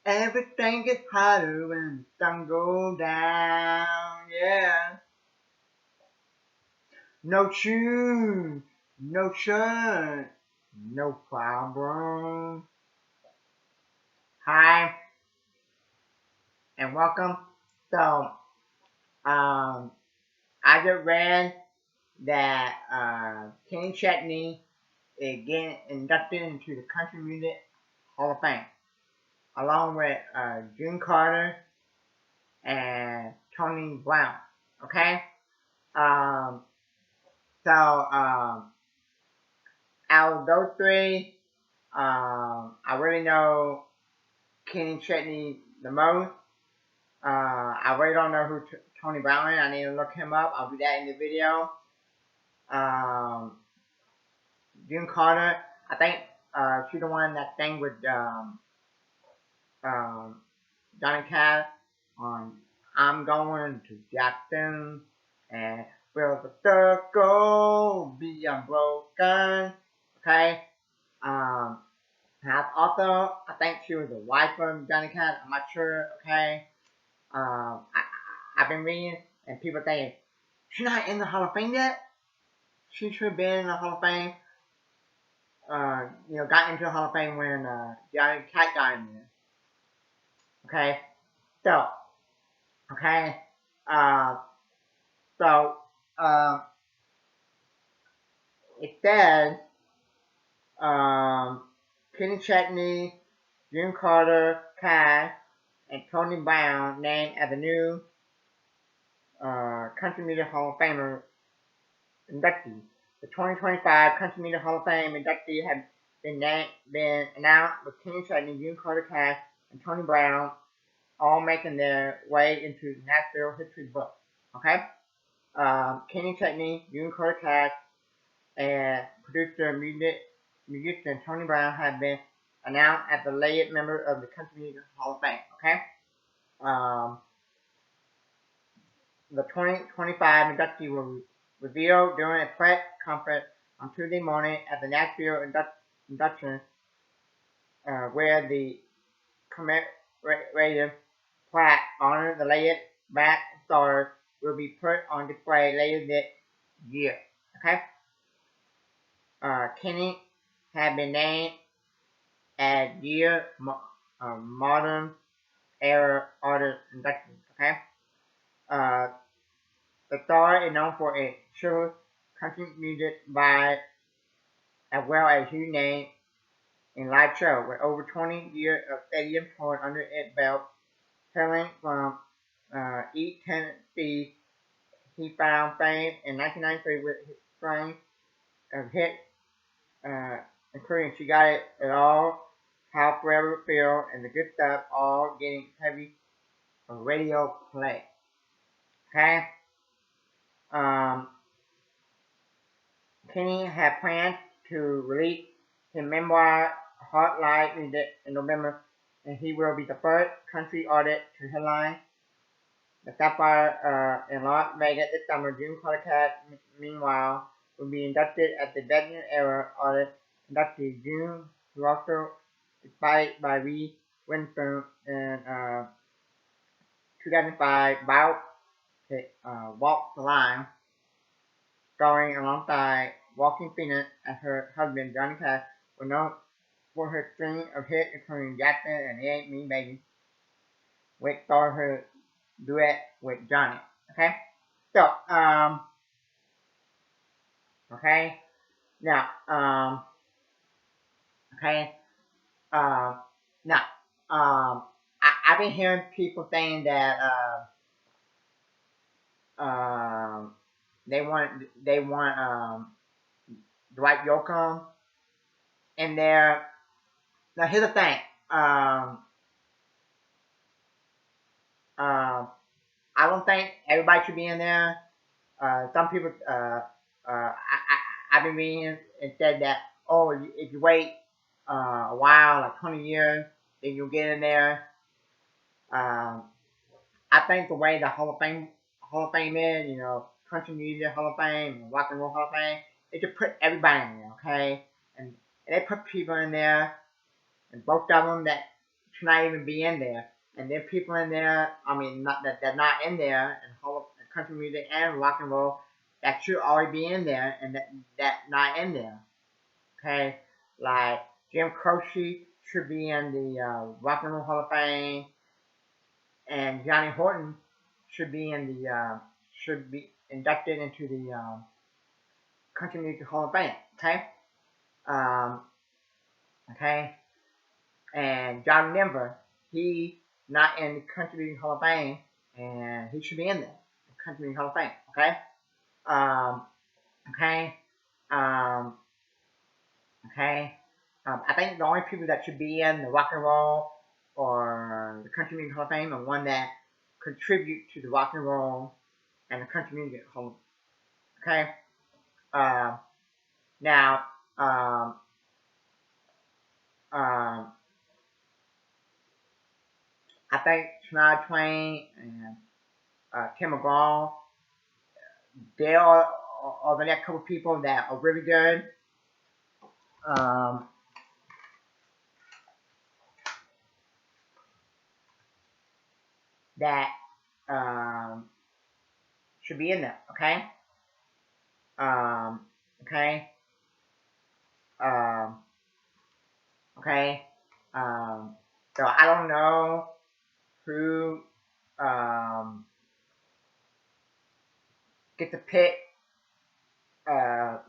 Everything gets hotter when the sun goes down, yeah. No shoes, no shirt, no problem. Hi, and welcome. So, um, I just read that Kenny Chesney is getting inducted into the Country Music Hall of Fame, along with June Carter and Tony Brown. Okay? Um, so, out of those three, I really know Kenny Chesney the most. I really don't know who Tony Brown is. I need to look him up. I'll do that in the video. Um, June Carter, I think she's the one that sang with um, Johnny Cash on I'm Going to Jackson and Will the Circle Be Unbroken. Okay. Um, also, I think she was the wife of Johnny Cash. I'm not sure. Okay. I've been reading and people saying she's not in the Hall of Fame yet. She should have been in the Hall of Fame. Got into the Hall of Fame when Johnny Cash got in there. Okay. So, okay. Uh, so, it says, Kenny Chesney, June Carter, Cash, and Tony Brown named as the new Country Music Hall of Famer inductee. The 2025 Country Music Hall of Fame inductee have been announced with Kenny Chesney, June Carter, Cash, and Tony Brown all making their way into the Nashville history book. Okay? Kenny Chesney, June Carter, Cash, and producer musician Tony Brown have been announced as the latest member of the Country Music Hall of Fame. Okay? The 2025 inductee will revealed during a press conference on Tuesday morning at the Nashville Induction, where the commemorative plaque honoring the latest back stars will be put on display later this year. Okay. Kenny had been named as year modern era artist induction. Okay. The star is known for its true country music vibe as well as huge name in live show with over 20 years of stadium tour under its belt. Hailing from East Tennessee, he found fame in 1993 with his string of hits, including She Got It All, How Forever Feel, and The Good Stuff, all getting heavy radio play. Okay? Kenny had planned to release his memoir, Hot Light, in November, and he will be the first country artist to headline the Sapphire in Las Vegas this summer. June Carter, meanwhile, will be inducted as the Veteran Era Artist inductee. June, who also inspired by Reese Witherspoon in 2005 Walk the Line, starring alongside Joaquin Phoenix as her husband Johnny Cash, was known for her string of hits including Jackson and It Ain't Me Baby, which starred her duet with Johnny. Okay? So, okay? Now, okay? Now, I've been hearing people saying that, they want Dwight Yoakam in there. Now here's the thing. I don't think everybody should be in there. Some people, I've been reading and said that, oh, if you wait a while, like 20 years, then you'll get in there. I think the way the Hall of Fame is, country music Hall of Fame, rock and roll Hall of Fame, they just put everybody in there, okay? And they put people in there, and both of them that should not even be in there. And then people in there, I mean, not that they're not in there, and country music and rock and roll that should already be in there, and that not in there. Okay, like Jim Croce should be in the Rock and Roll Hall of Fame, and Johnny Horton should be in the should be inducted into the Country Music Hall of Fame. Okay, um, okay, and John Denver, he not in the Country Music Hall of Fame, and he should be in there, the Country Music Hall of Fame. Okay, um, okay, um, okay. I think the only people that should be in the Rock and Roll or the Country Music Hall of Fame are one that contribute to the Rock and Roll and the Country Music Hall of Fame. Okay. Now, um, I think Shania Twain and Tim McGraw, they are the next couple people that are really good. That should be in there. Okay. Okay. Um, okay. So I don't know who get to pick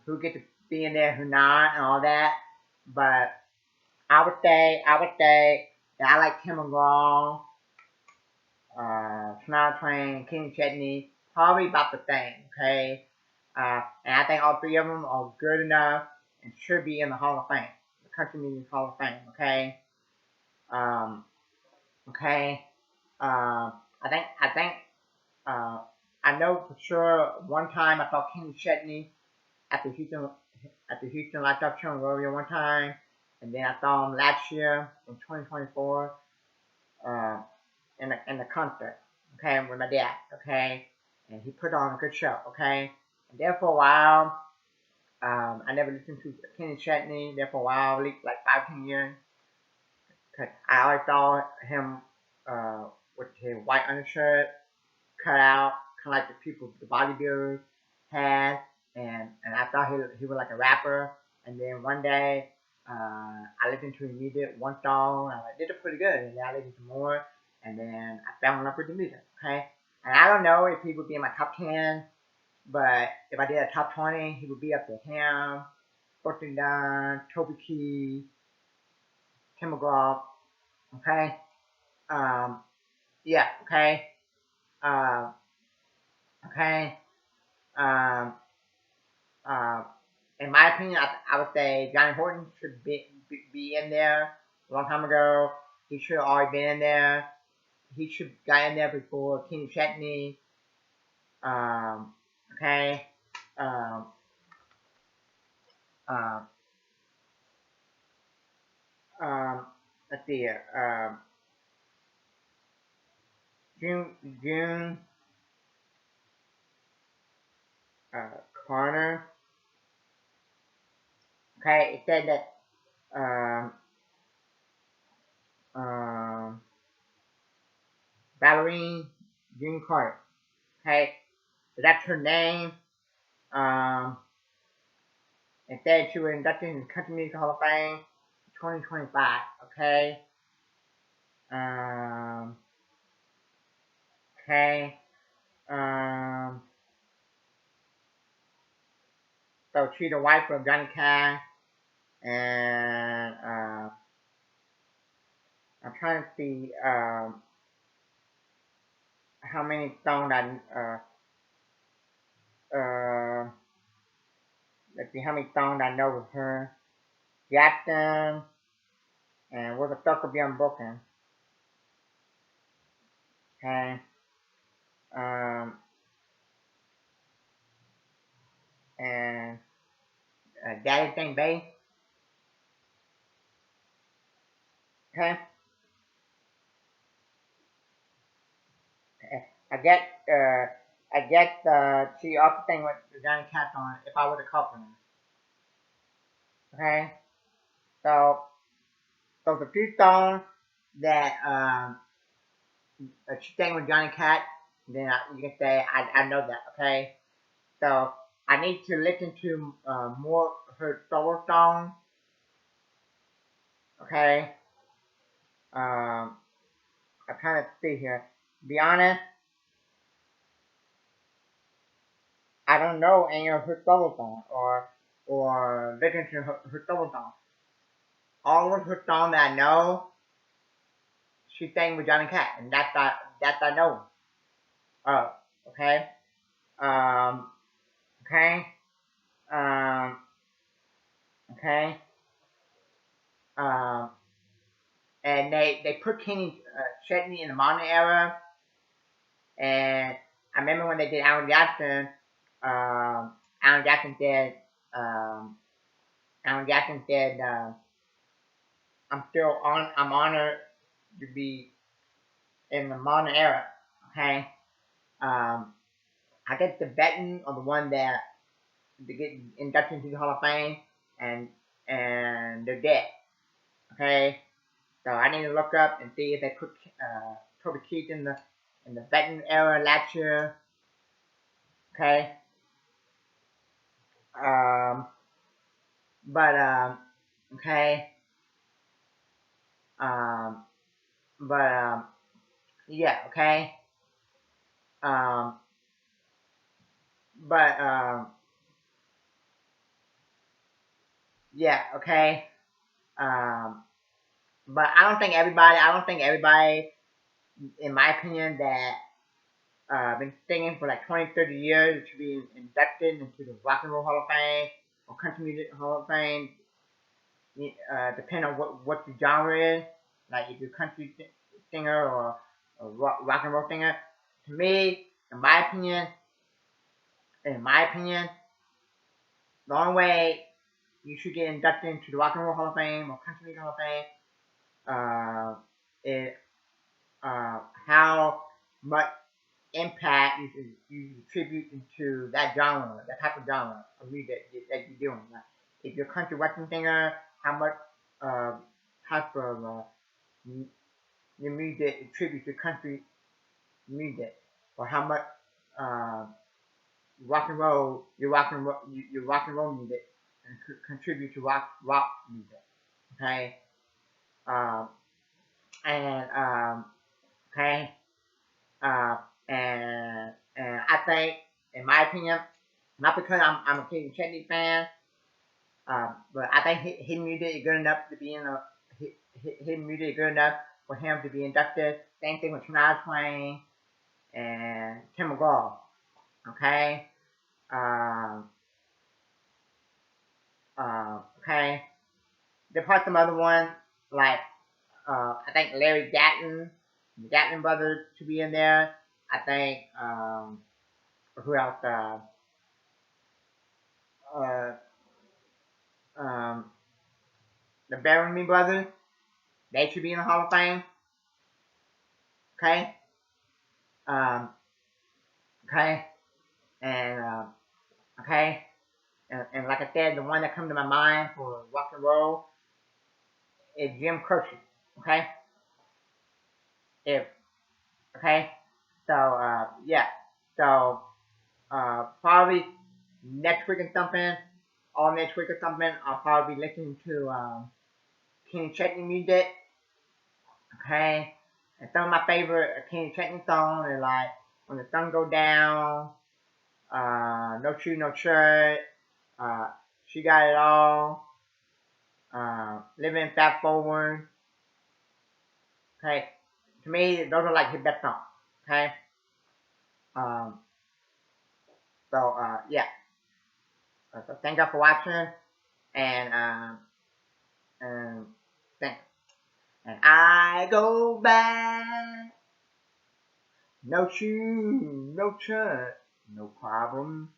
who get to be in there, who not, and all that. But I would say that I like Tim McGraw, Shania Twain, Kenny Chesney, probably about the same. Okay, and I think all three of them are good enough and should be in the Hall of Fame, the Country Music Hall of Fame. Okay, okay. I think I know for sure. One time I saw Kenny Chesney at the Houston Light Up Show in Rodeo one time, and then I saw him last year in 2024 in the concert. Okay, with my dad. Okay, and he put on a good show. Okay, and there for a while, I never listened to Kenny Chesney. There for a while, at least like 5-10 years. Cause I always saw him with his white undershirt cut out, kind of like the people the bodybuilders had, and I thought he was like a rapper. And then one day, I listened to his music, one song, and I like, did it pretty good. And then I listened to more, and then I fell in love with the music. Okay, and I don't know if he would be in my top 10, but if I did a top 20, he would be up to him, Burton Dunn, Toby Keith, Tim McGraw. Okay, yeah, okay, um, okay. Um, uh, in my opinion, I would say Johnny Horton should be in there a long time ago. He should have already been in there. He should got in there before Kenny Chesney. Okay. Um, um, let's see here. June Carter. Okay, it said that um, Ballerine June Carter. Okay, so that's her name. Um, it said she was inducted in the Country Music Hall of Fame 2025. Okay. Um, okay. Um, so she's the wife of Johnny Cash, and I'm trying to see how many songs let's see how many songs I know with her. Jackson and Where the Sucker Be Unbroken. Okay. Um, and Daddy Thing Bass. Okay. I get uh she also thing with Johnny Cash on If I Were to Call for Him. Okay. So the few songs that she sang with Johnny Cat, then you can say I know that. Okay, so I need to listen to more of her solo songs. Okay, I'm trying to see here. To be honest, I don't know any of her solo songs or listen to her solo songs. All of her songs that I know, she sang with Johnny Cat, and that's I know. Oh, okay. Um, okay. Um, okay. Um, and they put Kenny Chesney in the modern era, and I remember when they did Alan Jackson. Alan Jackson said, um, Alan Jackson said, I'm honored to be in the modern era. Okay. Um, I guess the veteran or the one that to get inducted into the Hall of Fame, and they're dead. Okay, so I need to look up and see if they put Toby Keith in the veteran era last year. Okay, um, but okay, um, but yeah, okay, um, but yeah, okay, um, but I don't think everybody. I don't think everybody, in my opinion, that been singing for like 20, 30 years to be inducted into the Rock and Roll Hall of Fame or Country Music Hall of Fame, depending on what the genre is. Like if you're a country singer or a rock and roll singer. To me, in my opinion, the only way you should get inducted into the Rock and Roll Hall of Fame or Country Music Hall of Fame is how much impact you attribute into that genre, that type of genre of music that you're doing. Like if you're a country western singer, how much uh, type of your music attributes to country music, or how much uh, your rock and roll music contribute to rock music. Okay, um, and okay, uh, and I think, in my opinion, not because I'm a Kenny Chesney fan, but I think his music is good enough to be in a his music is good enough for him to be inducted. Same thing with Shania Twain and Tim McGraw. Okay, um, okay. There are some other ones like I think Larry Gatlin, the Gatlin brothers to be in there. I think who else? Uh, um, the Bellamy brothers. They should be in the Hall of Fame. Okay. Um, okay. And okay. And like I said, the one that comes to my mind for rock and roll is Jim Croce. Okay. If okay. So yeah. So probably next week or something, all next week or something, I'll probably be listening to Kenny Chesney music. Okay. And some of my favorite Kenny Chesney songs are like When the Sun Go Down, No Shoe No Shirt, uh, She Got It All, Living Fast Forward. Okay. To me, those are like his best songs. Okay. Um, so yeah. So thank you for watching, and and thanks. And I go back, no shoe, no shirt, no problem.